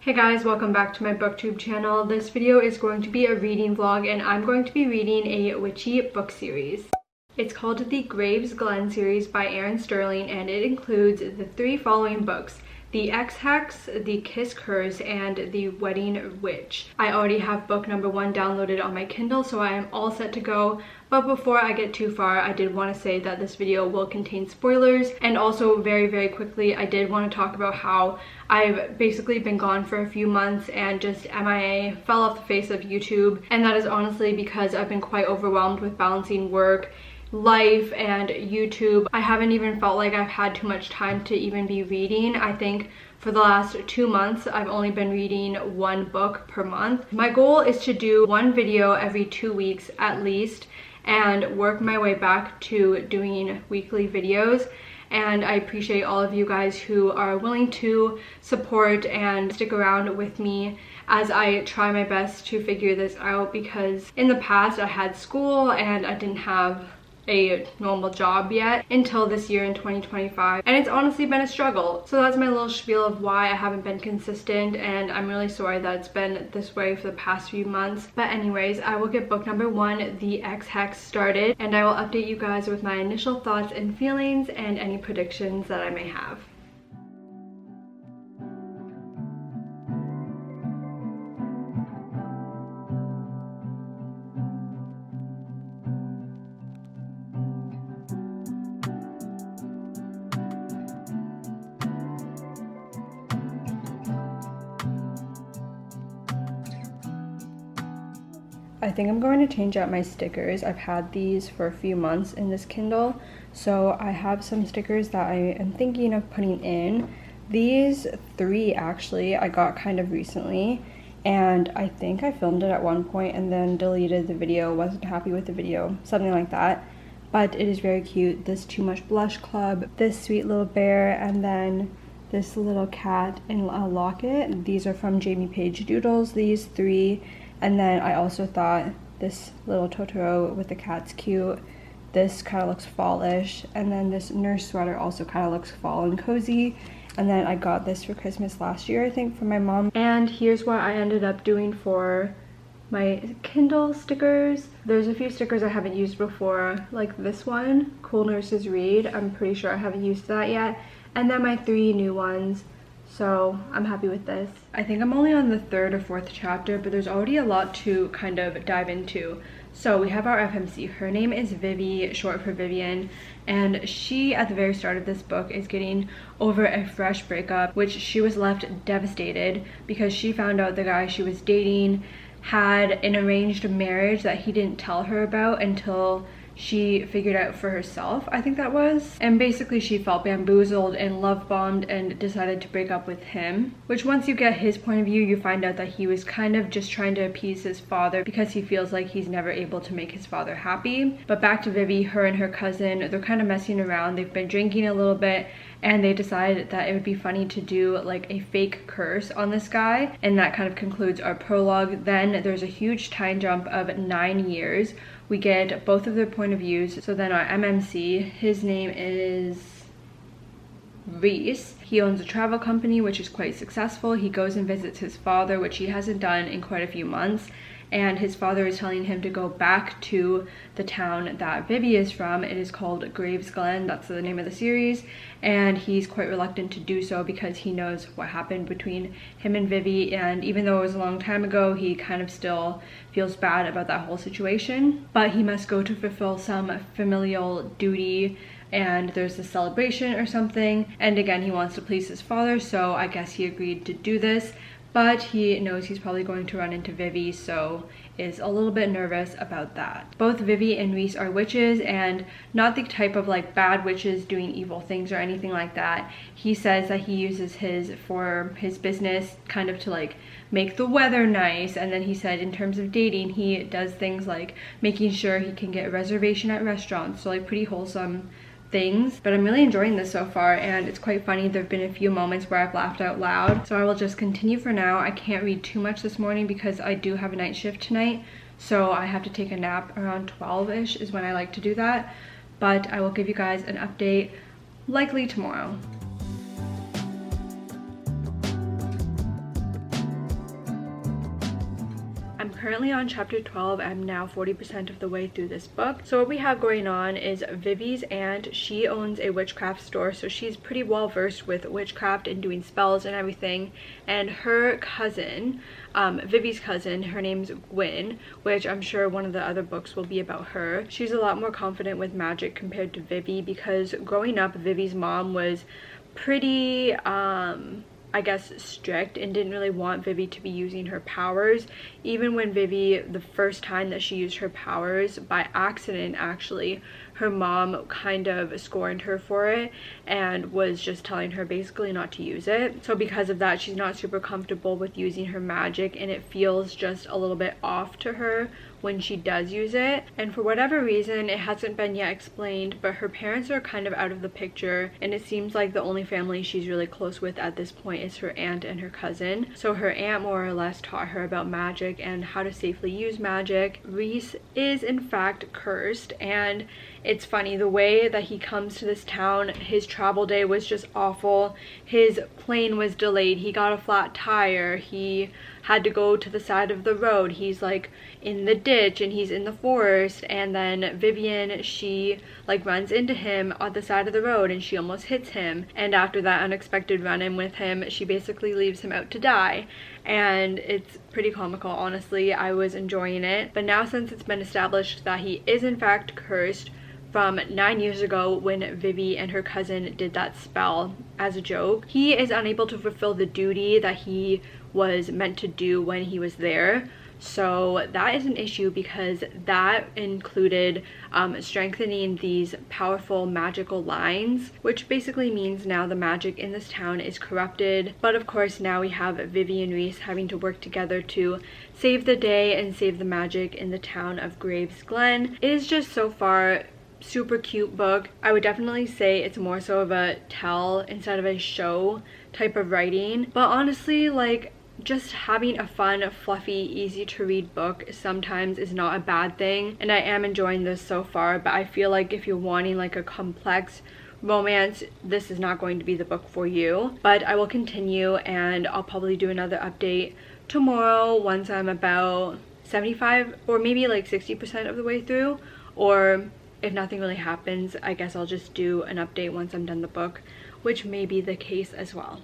Hey guys, welcome back to my booktube channel. This video is going to be a reading vlog and I'm going to be reading a Witchy book series. It's called the Graves Glen series by Erin and it includes the three following books: the Ex Hex, the Kiss Curse, and the Wedding Witch. I already have book number 1 downloaded on my Kindle, so I am all set to go. But before I get too far, I did want to say that this video will contain spoilers, and also very quickly, I did want to talk about how I've basically been gone for a few months and just MIA, fell off the face of YouTube, and that is honestly because I've been quite overwhelmed with balancing work, life, and YouTube. I haven't even felt like I've had too much time to even be reading. I think for the last 2 months, I've only been reading 1 book per month. My goal is to do 1 video every 2 weeks at least and work my way back to doing weekly videos. And I appreciate all of you guys who are willing to support and stick around with me as I try my best to figure this out, because in the past I had school and I didn't have a normal job yet until this year in 2025, and it's honestly been a struggle. So that's my little spiel of why I haven't been consistent, and I'm really sorry that it's been this way for the past few months. But anyways, I will get book number 1, the Ex Hex, started, and I will update you guys with my initial thoughts and feelings and any predictions that I may have. I think I'm going to change out my stickers. I've had these for a few months in this Kindle, so I have some stickers that I am thinking of putting in. These 3 actually I got kind of recently, and I think I filmed it at one point and then deleted the video, wasn't happy with the video, something like that. But it is very cute. This Too Much Blush Club, this sweet little bear, and then this little cat in a locket. These are from Jamie Page Doodles, these 3. And then I also thought this little Totoro with the cat's cute. This kind of looks fallish. And then this nurse sweater also kind of looks fall and cozy. And then I got this for Christmas last year, I think, from my mom. And here's what I ended up doing for my Kindle stickers. There's a few stickers I haven't used before, like this one, Cool Nurses Read. I'm pretty sure I haven't used that yet. And then my 3 new ones. So I'm happy with this. I think I'm only on the 3rd or 4th chapter, but there's already a lot to kind of dive into. So we have our FMC. Her name is Vivi, short for Vivian, and she, at the very start of this book, is getting over a fresh breakup, which she was left devastated because she found out the guy she was dating had an arranged marriage that he didn't tell her about until she figured out for herself, I think that was. And basically she felt bamboozled and love bombed and decided to break up with him, which once you get his point of view, you find out that he was kind of just trying to appease his father because he feels like he's never able to make his father happy. But back to Vivi, her and her cousin, they're kind of messing around. They've been drinking a little bit, and they decided that it would be funny to do like a fake curse on this guy, and that kind of concludes our prologue. Then there's a huge time jump of 9 years. We get both of their point of views. So then our MMC, his name is Reese. He owns a travel company which is quite successful. He goes and visits his father, which he hasn't done in quite a few months, and his father is telling him to go back to the town that Vivi is from. It is called Graves Glen, that's the name of the series, and he's quite reluctant to do so because he knows what happened between him and Vivi, and even though it was a long time ago, he kind of still feels bad about that whole situation. But he must go to fulfill some familial duty, and there's a celebration or something, and again he wants to please his father, so I guess he agreed to do this. But he knows he's probably going to run into Vivi, so is a little bit nervous about that. Both Vivi and Reese are witches, and not the type of like bad witches doing evil things or anything like that. He says that he uses his for his business, kind of to like make the weather nice, and then he said in terms of dating, he does things like making sure he can get a reservation at restaurants, so like pretty wholesome things. But I'm really enjoying this so far, and it's quite funny. There have been a few moments where I've laughed out loud, so I will just continue for now. I can't read too much this morning because I do have a night shift tonight, so I have to take a nap around 12-ish is when I like to do that. But I will give you guys an update likely tomorrow. I'm currently on chapter 12. I'm now 40% of the way through this book. So what we have going on is Vivi's aunt, she owns a witchcraft store, so she's pretty well versed with witchcraft and doing spells and everything. And her cousin, Vivi's cousin, her name's Gwyn, which I'm sure one of the other books will be about her. She's a lot more confident with magic compared to Vivi, because growing up, Vivi's mom was pretty I guess strict and didn't really want Vivi to be using her powers. Even when Vivi, the first time that she used her powers by accident, actually, her mom kind of scorned her for it and was just telling her basically not to use it. So because of that, she's not super comfortable with using her magic, and it feels just a little bit off to her when she does use it. And for whatever reason, it hasn't been yet explained, but her parents are kind of out of the picture, and it seems like the only family she's really close with at this point is her aunt and her cousin. So her aunt more or less taught her about magic and how to safely use magic. Reese is in fact cursed, and it's funny, the way that he comes to this town, his travel day was just awful. His plane was delayed, he got a flat tire, he had to go to the side of the road, he's like in the ditch and he's in the forest, and then Vivian, she like runs into him on the side of the road and she almost hits him, and after that unexpected run-in with him, she basically leaves him out to die. And it's pretty comical, honestly. I was enjoying it. But now, since it's been established that he is in fact cursed from 9 years ago when Vivi and her cousin did that spell as a joke, he is unable to fulfill the duty that he was meant to do when he was there. So that is an issue, because that included strengthening these powerful magical lines, which basically means now the magic in this town is corrupted. But of course, now we have Vivi and Reese having to work together to save the day and save the magic in the town of Graves Glen. It is just so far super cute book. I would definitely say it's more so of a tell instead of a show type of writing, but honestly, like, just having a fun, fluffy, easy to read book sometimes is not a bad thing, and I am enjoying this so far. But I feel like if you're wanting like a complex romance, this is not going to be the book for you. But I will continue, and I'll probably do another update tomorrow once I'm about 75 or maybe like 60% of the way through, or if nothing really happens, I guess I'll just do an update once I'm done the book, which may be the case as well.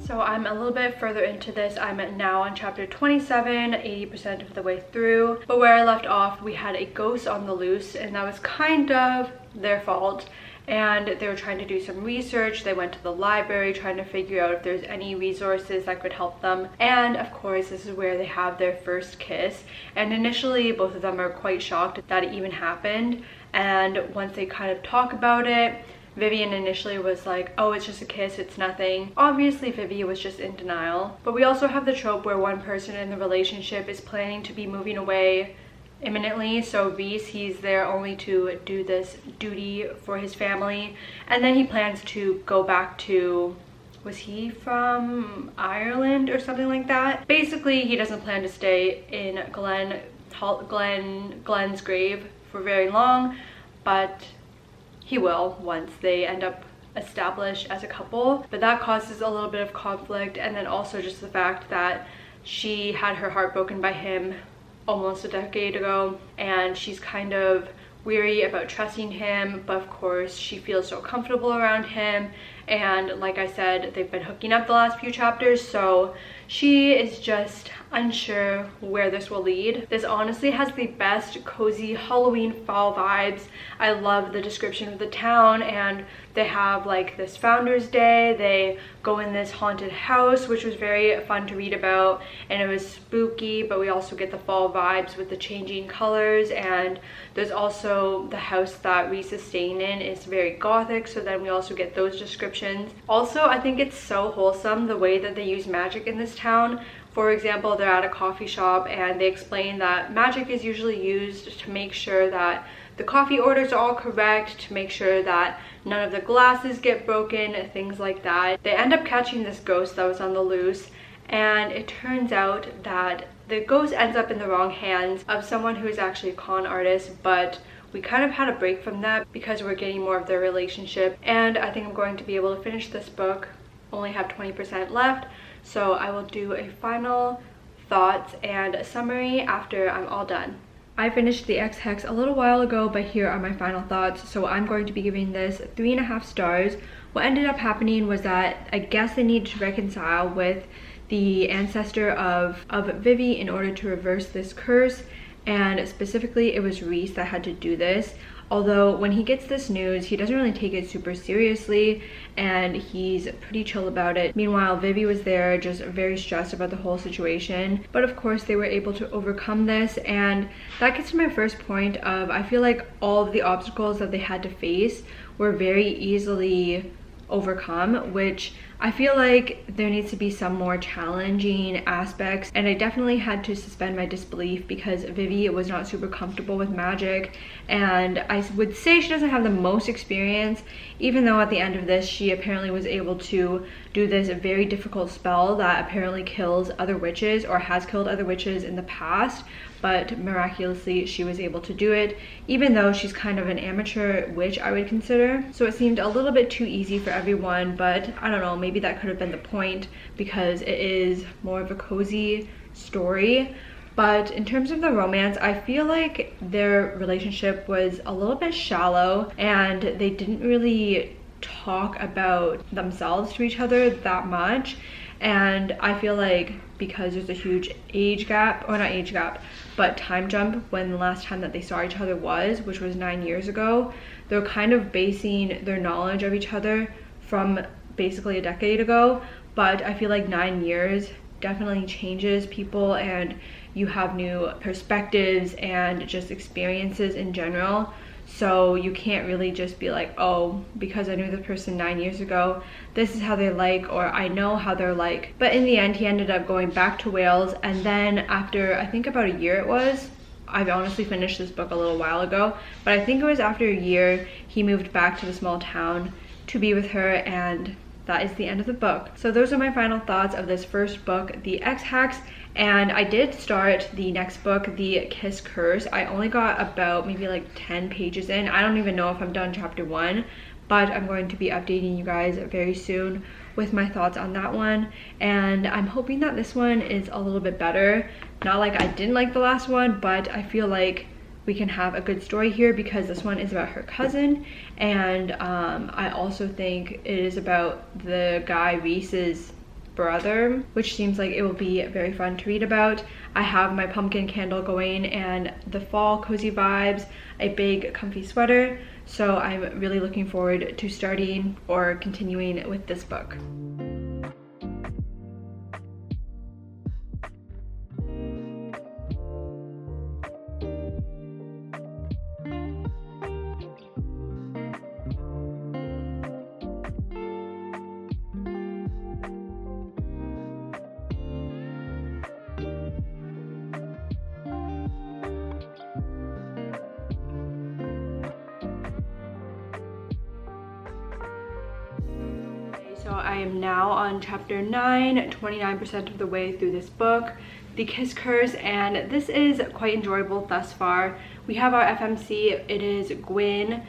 So I'm a little bit further into this. I'm now on chapter 27, 80% of the way through. But where I left off, we had a ghost on the loose, and that was kind of their fault. And they were trying to do some research. They went to the library trying to figure out if there's any resources that could help them. And of course, this is where they have their first kiss. And initially, both of them are quite shocked that it even happened. And once they kind of talk about it, Vivian initially was like, oh, it's just a kiss, it's nothing. Obviously, Vivi was just in denial. But we also have the trope where one person in the relationship is planning to be moving away imminently. So Reese, he's there only to do this duty for his family. And then he plans to go back to, was he from Ireland or something like that? Basically, he doesn't plan to stay in Glen's grave for very long, but he will once they end up established as a couple. But that causes a little bit of conflict, and then also just the fact that she had her heart broken by him almost a decade ago, and she's kind of weary about trusting him, but of course she feels so comfortable around him. And like I said, they've been hooking up the last few chapters, so she is just unsure where this will lead. This honestly has the best cozy Halloween fall vibes. I love the description of the town, and they have like this Founders Day. They go in this haunted house, which was very fun to read about, and it was spooky, but we also get the fall vibes with the changing colors. And there's also the house that Reese is staying in is very gothic, so then we also get those descriptions. Also, I think it's so wholesome the way that they use magic in this town. For example, they're at a coffee shop and they explain that magic is usually used to make sure that the coffee orders are all correct, to make sure that none of the glasses get broken, things like that. They end up catching this ghost that was on the loose, and it turns out that the ghost ends up in the wrong hands of someone who is actually a con artist, but we kind of had a break from that because we're getting more of their relationship, and I think I'm going to be able to finish this book. Only have 20% left, so I will do a final thoughts and a summary after I'm all done. I finished the Ex Hex a little while ago, but here are my final thoughts. So I'm going to be giving this 3.5 stars. What ended up happening was that I guess they needed to reconcile with the ancestor of Vivi in order to reverse this curse, and specifically it was Reese that had to do this. Although when he gets this news, he doesn't really take it super seriously and he's pretty chill about it. Meanwhile, Vivi was there just very stressed about the whole situation. But of course they were able to overcome this, and that gets to my first point of, I feel like all of the obstacles that they had to face were very easily overcome, which I feel like there needs to be some more challenging aspects, and I definitely had to suspend my disbelief because Vivi was not super comfortable with magic, and I would say she doesn't have the most experience, even though at the end of this she apparently was able to do this very difficult spell that apparently kills other witches, or has killed other witches in the past, but miraculously she was able to do it, even though she's kind of an amateur witch, I would consider. So it seemed a little bit too easy for everyone, but I don't know, maybe that could have been the point because it is more of a cozy story. But in terms of the romance, I feel like their relationship was a little bit shallow and they didn't really talk about themselves to each other that much. And I feel like because there's a huge age gap, or not age gap, but time jump when the last time that they saw each other was, which was 9 years ago, they're kind of basing their knowledge of each other from basically a decade ago. But I feel like 9 years definitely changes people, and you have new perspectives and just experiences in general. So you can't really just be like, oh, because I knew this person 9 years ago, this is how they like, or I know how they're like. But in the end, he ended up going back to Wales, and then after I think about a year it was, I've honestly finished this book a little while ago, but I think it was after a year he moved back to the small town to be with her, and that is the end of the book. So those are my final thoughts of this first book, the Ex Hex. And I did start the next book, the Kiss Curse. I only got about maybe like 10 pages in. I don't even know if I'm done chapter 1, but I'm going to be updating you guys very soon with my thoughts on that one. And I'm hoping that this one is a little bit better. Not like I didn't like the last one, but I feel like we can have a good story here because this one is about her cousin, and I also think it is about the guy Reese's brother, which seems like it will be very fun to read about. I have my pumpkin candle going and the fall cozy vibes, a big comfy sweater, so I'm really looking forward to starting or continuing with this book. So I am now on chapter 9, 29% of the way through this book, The Kiss Curse, and this is quite enjoyable thus far. We have our FMC, it is Gwen,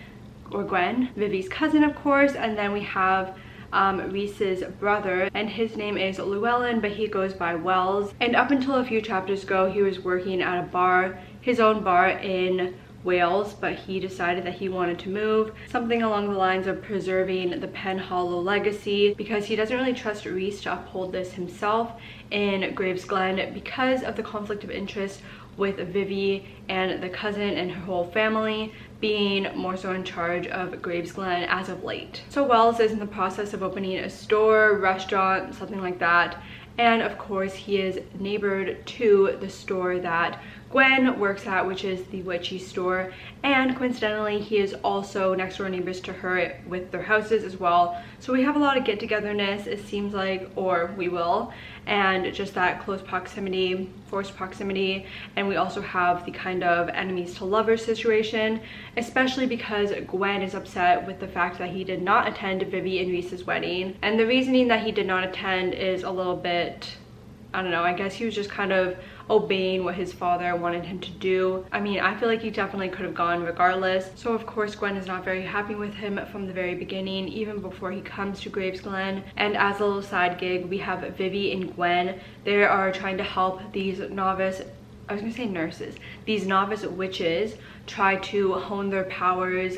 Vivi's cousin of course, and then we have Reese's brother, and his name is Llewellyn, but he goes by Wells. And up until a few chapters ago, he was working at a bar, his own bar in Wales, but he decided that he wanted to move, something along the lines of preserving the Penhallow legacy, because he doesn't really trust Reese to uphold this himself in Gravesglen because of the conflict of interest with Vivi and the cousin and her whole family being more so in charge of Gravesglen as of late. So Wells is in the process of opening a store, restaurant, something like that, and of course he is neighbored to the store that Gwen works at, which is the Witchy store, and coincidentally he is also next door neighbors to her with their houses as well. So we have a lot of get-togetherness, it seems like, or we will, and just that close proximity, forced proximity. And we also have the kind of enemies to lovers situation, especially because Gwen is upset with the fact that he did not attend Vivi and Reese's wedding, and the reasoning that he did not attend is a little bit I don't know, I guess he was just kind of obeying what his father wanted him to do. I mean, I feel like he definitely could have gone regardless. So of course Gwen is not very happy with him from the very beginning, even before he comes to Gravesglen. And as a little side gig, we have Vivi and Gwen. They are trying to help these novice, I was gonna say nurses, these novice witches try to hone their powers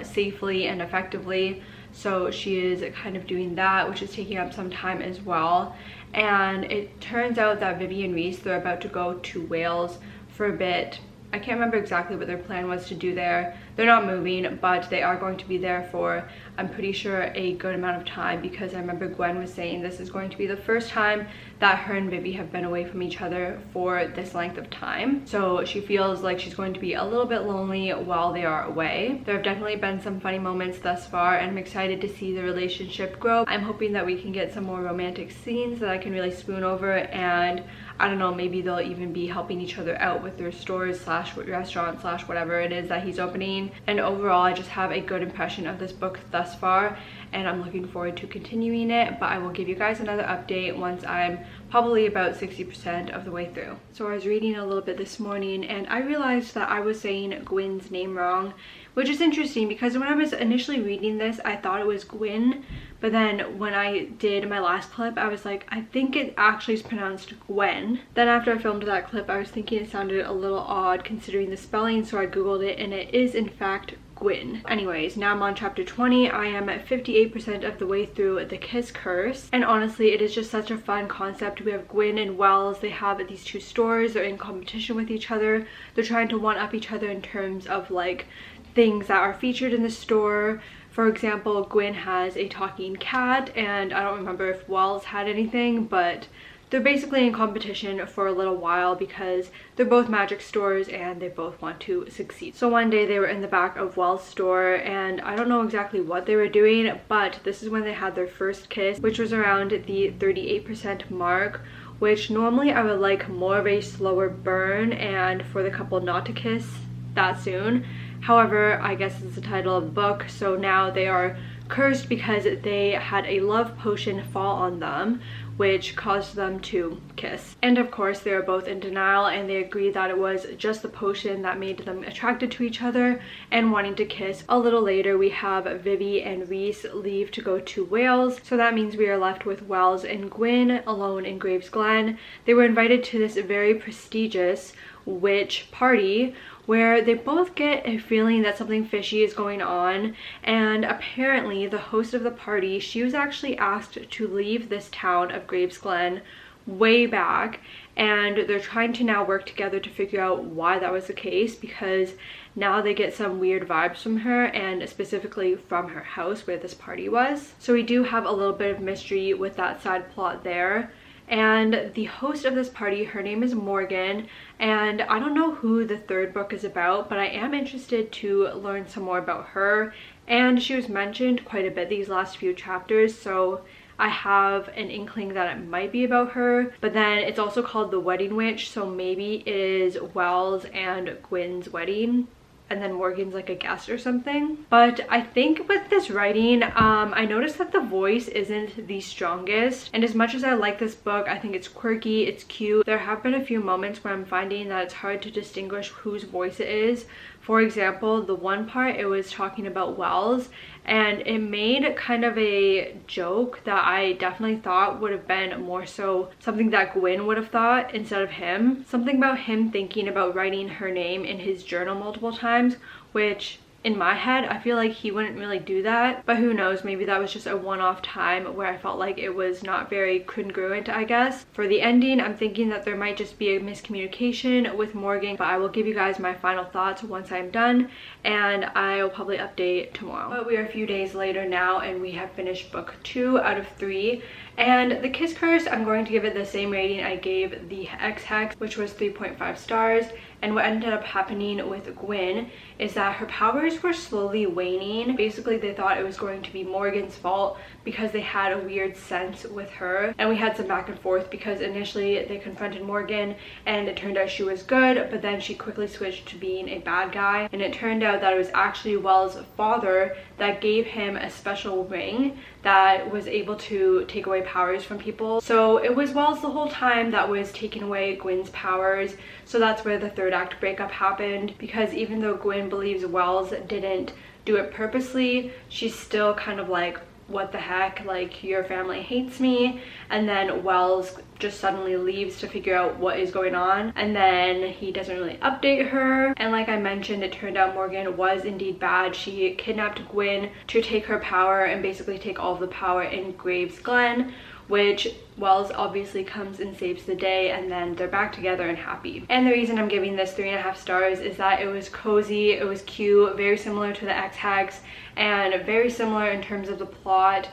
safely and effectively. So she is kind of doing that, which is taking up some time as well. And it turns out that Vivi and Reese, they're about to go to Wales for a bit. I can't remember exactly what their plan was to do there. They're not moving, but they are going to be there for, I'm pretty sure, a good amount of time, because I remember Gwen was saying this is going to be the first time that her and Vivi have been away from each other for this length of time. So she feels like she's going to be a little bit lonely while they are away. There have definitely been some funny moments thus far, and I'm excited to see the relationship grow. I'm hoping that we can get some more romantic scenes that I can really spoon over, and I don't know, maybe they'll even be helping each other out with their stores slash restaurant slash whatever it is that he's opening. And overall, I just have a good impression of this book thus far, and I'm looking forward to continuing it. But I will give you guys another update once I'm probably about 60% of the way through. So I was reading a little bit this morning, and I realized that I was saying Gwyn's name wrong, which is interesting because when I was initially reading this, I thought it was Gwyn, but then when I did my last clip, I was like, I think it actually is pronounced Gwen. Then after I filmed that clip, I was thinking it sounded a little odd considering the spelling, so I googled it, and it is in fact Gwyn. Anyways, now I'm on chapter 20. I am at 58% of the way through The Kiss Curse, and honestly, it is just such a fun concept. We have Gwyn and Wells. They have these two stores. They're in competition with each other. They're trying to one up each other in terms of like things that are featured in the store. For example, Gwyn has a talking cat, and I don't remember if Wells had anything, but they're basically in competition for a little while because they're both magic stores and they both want to succeed. So one day they were in the back of Wells' store, and I don't know exactly what they were doing, but this is when they had their first kiss, which was around the 38% mark, which normally I would like more of a slower burn and for the couple not to kiss that soon. However, I guess it's the title of the book, so now they are cursed because they had a love potion fall on them, which caused them to kiss. And of course, they are both in denial, and they agree that it was just the potion that made them attracted to each other and wanting to kiss. A little later, we have Vivi and Reese leave to go to Wales, so that means we are left with Wells and Gwyn alone in Gravesglen. They were invited to this very prestigious witch party where they both get a feeling that something fishy is going on, and apparently the host of the party, she was actually asked to leave this town of Gravesglen way back, and they're trying to now work together to figure out why that was the case, because now they get some weird vibes from her, and specifically from her house where this party was. So we do have a little bit of mystery with that side plot there. And the host of this party, her name is Morgan, and I don't know who the third book is about, but I am interested to learn some more about her, and she was mentioned quite a bit these last few chapters, so I have an inkling that it might be about her. But then it's also called The Wedding Witch, so maybe it is Wells and Gwyn's wedding, and then Morgan's like a guest or something. But I think with this writing, I noticed that the voice isn't the strongest, and as much as I like this book, I think it's quirky, it's cute, there have been a few moments where I'm finding that it's hard to distinguish whose voice it is. For example, the one part, it was talking about Wells, and it made kind of a joke that I definitely thought would have been more so something that Gwyn would have thought instead of him. Something about him thinking about writing her name in his journal multiple times, which in my head, I feel like he wouldn't really do that, but who knows, maybe that was just a one-off time where I felt like it was not very congruent, I guess. For the ending, I'm thinking that there might just be a miscommunication with Morgan, but I will give you guys my final thoughts once I'm done, and I'll probably update tomorrow. But we are a few days later now, and we have finished book 2 out of 3. And The Kiss Curse, I'm going to give it the same rating I gave the Ex Hex, which was 3.5 stars. And what ended up happening with Gwyn is that her powers were slowly waning. Basically, they thought it was going to be Morgan's fault because they had a weird sense with her. And we had some back and forth because initially they confronted Morgan and it turned out she was good, but then she quickly switched to being a bad guy. And it turned out that it was actually Wells' father that gave him a special ring that was able to take away powers from people. So it was Wells the whole time that was taking away Gwyn's powers. So that's where the third act breakup happened, because even though Gwyn believes Wells didn't do it purposely, she's still kind of like, what the heck, like, your family hates me. And then Wells just suddenly leaves to figure out what is going on, and then he doesn't really update her. And like I mentioned, it turned out Morgan was indeed bad. She kidnapped Gwyn to take her power and basically take all of the power in Graves Glen, which Wells obviously comes and saves the day, and then they're back together and happy. And the reason I'm giving this 3.5 stars is that it was cozy, it was cute, very similar to the Ex Hex, and very similar in terms of the plot,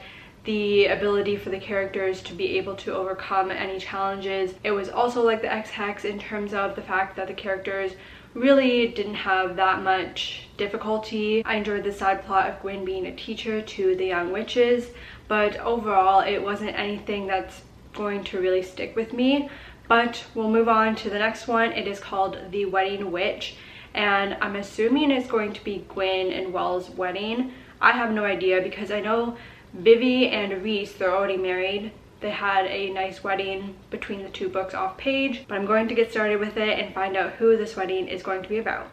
the ability for the characters to be able to overcome any challenges. It was also like the Ex Hex in terms of the fact that the characters really didn't have that much difficulty. I enjoyed the side plot of Gwyn being a teacher to the young witches, but overall it wasn't anything that's going to really stick with me. But we'll move on to the next one. It is called The Wedding Witch, and I'm assuming it's going to be Gwyn and Wells' wedding. I have no idea, because I know Vivi and Reese, they're already married. They had a nice wedding between the two books off page, but I'm going to get started with it and find out who this wedding is going to be about.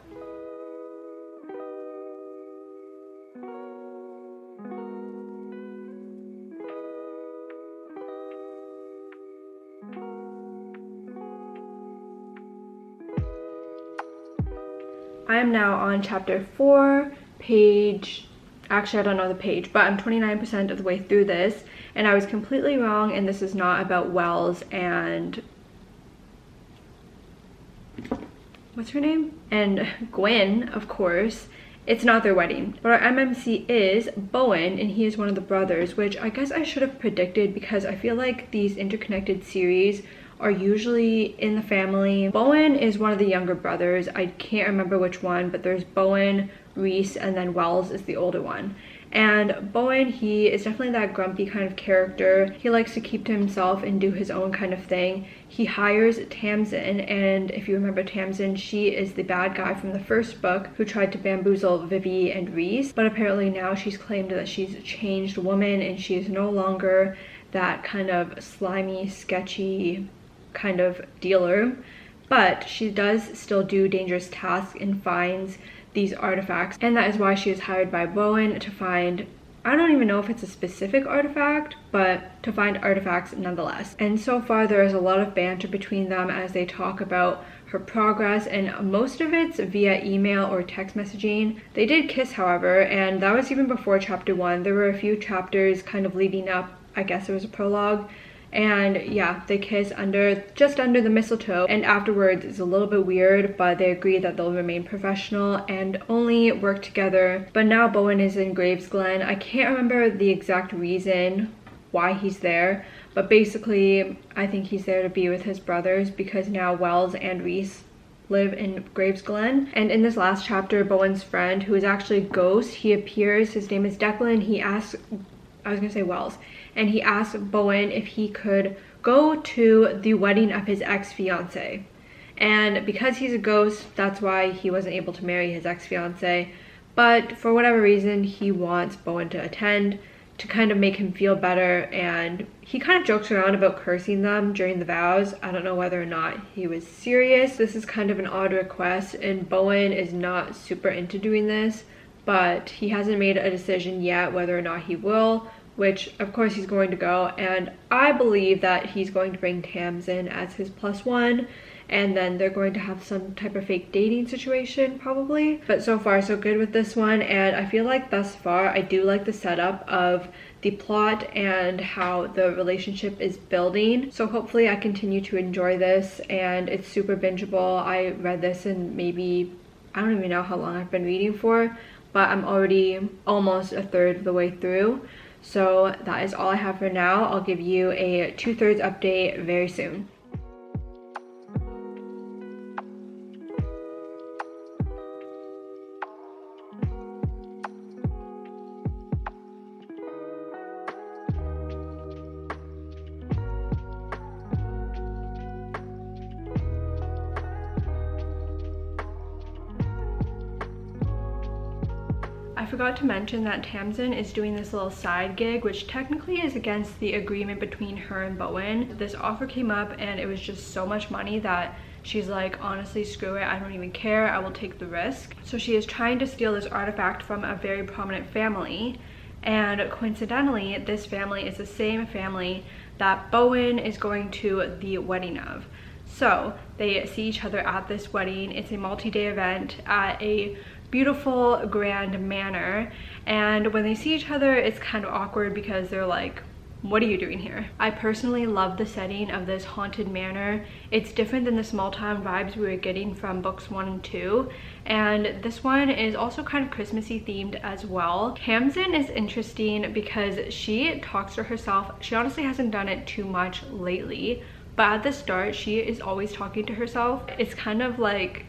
I am now on chapter 4, page, actually I don't know the page, but I'm 29% of the way through this, and I was completely wrong, and this is not about Wells and, what's her name? And Gwyn, of course. It's not their wedding, but our MMC is Bowen, and he is one of the brothers, which I guess I should have predicted, because I feel like these interconnected series are usually in the family. Bowen is one of the younger brothers. I can't remember which one, but there's Bowen, Reese, and then Wells is the older one. And Bowen, he is definitely that grumpy kind of character. He likes to keep to himself and do his own kind of thing. He hires Tamsin, and if you remember Tamsin, she is the bad guy from the first book who tried to bamboozle Vivi and Reese, but apparently now she's claimed that she's a changed woman and she is no longer that kind of slimy, sketchy kind of dealer, but she does still do dangerous tasks and finds these artifacts, and that is why she is hired by Bowen to find, I don't even know if it's a specific artifact, but to find artifacts nonetheless. And so far there is a lot of banter between them as they talk about her progress, and most of it's via email or text messaging. They did kiss, however, and that was even before chapter 1. There were a few chapters kind of leading up, I guess it was a prologue, and yeah, they kiss just under the mistletoe, and afterwards it's a little bit weird, but they agree that they'll remain professional and only work together. But now Bowen is in Graves Glen. I can't remember the exact reason why he's there, but basically I think he's there to be with his brothers, because now Wells and Reese live in Graves Glen. And in this last chapter, Bowen's friend, who is actually a ghost, he appears. His name is Declan. He asks, I was gonna say Wells, and he asked Bowen if he could go to the wedding of his ex-fiance. And because he's a ghost, that's why he wasn't able to marry his ex-fiance. But for whatever reason, he wants Bowen to attend to kind of make him feel better, and he kind of jokes around about cursing them during the vows. I don't know whether or not he was serious. This is kind of an odd request, and Bowen is not super into doing this, but he hasn't made a decision yet whether or not he will, which of course he's going to go. And I believe that he's going to bring Tamsin as his +1, and then they're going to have some type of fake dating situation probably. But so far so good with this one, and I feel like thus far I do like the setup of the plot and how the relationship is building. So hopefully I continue to enjoy this, and it's super bingeable. I read this in maybe, I don't even know how long I've been reading for, but I'm already almost a third of the way through. So that is all I have for now. I'll give you a 2/3 update very soon. I forgot to mention that Tamsin is doing this little side gig, which technically is against the agreement between her and Bowen. This offer came up and it was just so much money that she's like, honestly, screw it, I don't even care, I will take the risk. So she is trying to steal this artifact from a very prominent family, and coincidentally this family is the same family that Bowen is going to the wedding of. So they see each other at this wedding. It's a multi-day event at a beautiful grand manor, and when they see each other it's kind of awkward because they're like, what are you doing here? I personally love the setting of this haunted manor. It's different than the small town vibes we were getting from books 1 and 2, and this one is also kind of Christmassy themed as well. Tamsin is interesting because she talks to herself. She honestly hasn't done it too much lately, but at the start she is always talking to herself. It's kind of like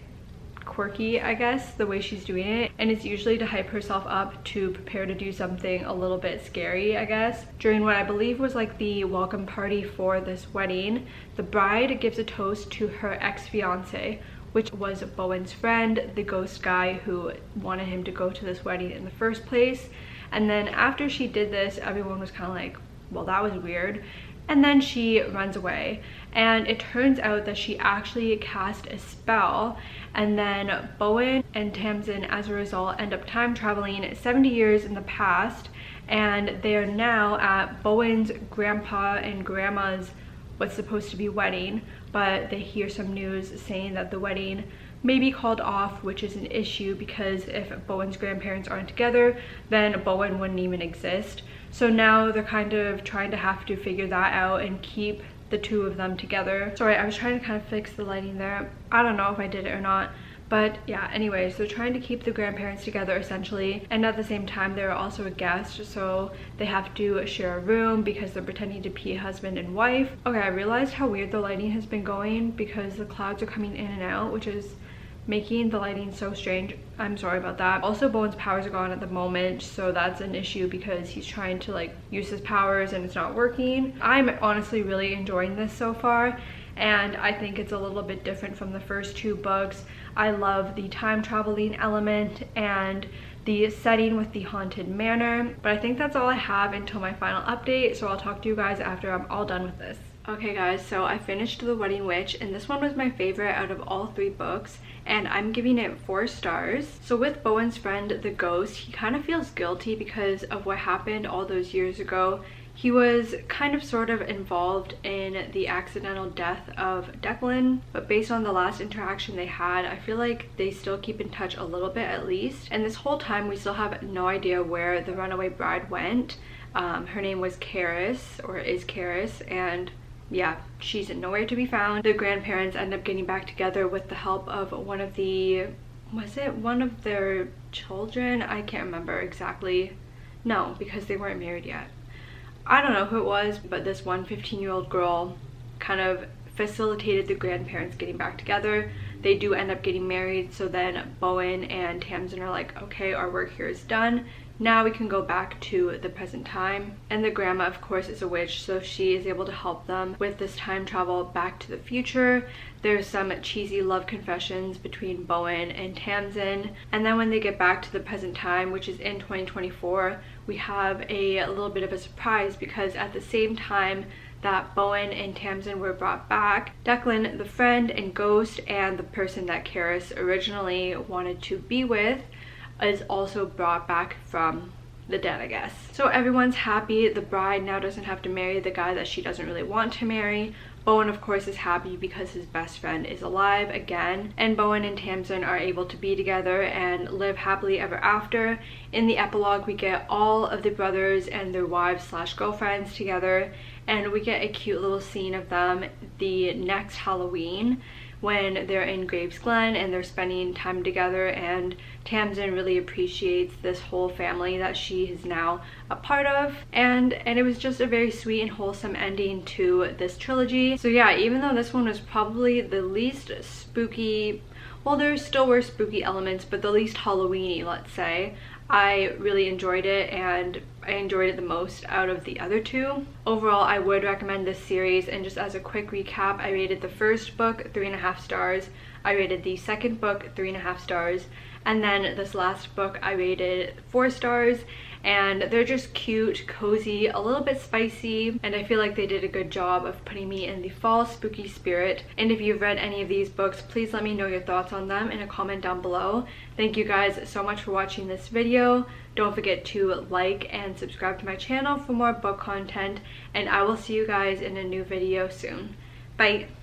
quirky, I guess, the way she's doing it, and it's usually to hype herself up to prepare to do something a little bit scary, I guess. During what I believe was like the welcome party for this wedding, the bride gives a toast to her ex-fiance, which was Bowen's friend, the ghost guy who wanted him to go to this wedding in the first place. And then after she did this, everyone was kind of like, well, that was weird. And then she runs away, and it turns out that she actually cast a spell, and then Bowen and Tamsin as a result end up time traveling 70 years in the past, and they are now at Bowen's grandpa and grandma's what's supposed to be wedding, but they hear some news saying that the wedding may be called off, which is an issue because if Bowen's grandparents aren't together, then Bowen wouldn't even exist. So now they're kind of trying to have to figure that out and keep the two of them together. Sorry, I was trying to kind of fix the lighting there. I don't know if I did it or not. But yeah, anyways, they're trying to keep the grandparents together essentially, and at the same time they're also a guest, so they have to share a room because they're pretending to be husband and wife. Okay, I realized how weird the lighting has been going because the clouds are coming in and out, which is making the lighting so strange. I'm sorry about that. Also, Bowen's powers are gone at the moment, so that's an issue because he's trying to like use his powers and it's not working. I'm honestly really enjoying this so far, and I think it's a little bit different from the first 2 books. I love the time traveling element and the setting with the haunted manor, but I think that's all I have until my final update, so I'll talk to you guys after I'm all done with this. Okay guys, so I finished The Wedding Witch, and this one was my favorite out of all 3 books, and I'm giving it 4 stars. So with Bowen's friend, the ghost, he kind of feels guilty because of what happened all those years ago. He was kind of sort of involved in the accidental death of Declan, but based on the last interaction they had, I feel like they still keep in touch a little bit at least. And this whole time we still have no idea where the runaway bride went. Her name was Karis, or is Karis, and yeah, she's nowhere to be found. The grandparents end up getting back together with the help of one of their children? I can't remember exactly. No, because they weren't married yet. I don't know who it was, but this one 15-year-old girl kind of facilitated the grandparents getting back together. They do end up getting married, so then Bowen and Tamsin are like, okay, our work here is done. Now we can go back to the present time. And the grandma, of course, is a witch, so she is able to help them with this time travel back to the future. There's some cheesy love confessions between Bowen and Tamsin. And then when they get back to the present time, which is in 2024, we have a little bit of a surprise because at the same time that Bowen and Tamsin were brought back, Declan, the friend and ghost, and the person that Karis originally wanted to be with, is also brought back from the dead, I guess. So everyone's happy. The bride now doesn't have to marry the guy that she doesn't really want to marry. Bowen, of course, is happy because his best friend is alive again, and Bowen and Tamsin are able to be together and live happily ever after. In the epilogue, we get all of the brothers and their wives / girlfriends together, and we get a cute little scene of them the next Halloween when they're in Graves Glen and they're spending time together, and Tamsin really appreciates this whole family that she is now a part of, and it was just a very sweet and wholesome ending to this trilogy. So yeah, even though this one was probably the least spooky, well, there still were spooky elements, but the least Halloween-y, let's say, I really enjoyed it, and I enjoyed it the most out of the other two. Overall, I would recommend this series, and just as a quick recap, I rated the first book 3.5 stars, I rated the second book 3.5 stars, and then this last book I rated 4 stars. And they're just cute, cozy, a little bit spicy, and I feel like they did a good job of putting me in the fall spooky spirit. And if you've read any of these books, please let me know your thoughts on them in a comment down below. Thank you guys so much for watching this video. Don't forget to like and subscribe to my channel for more book content, and I will see you guys in a new video soon. Bye!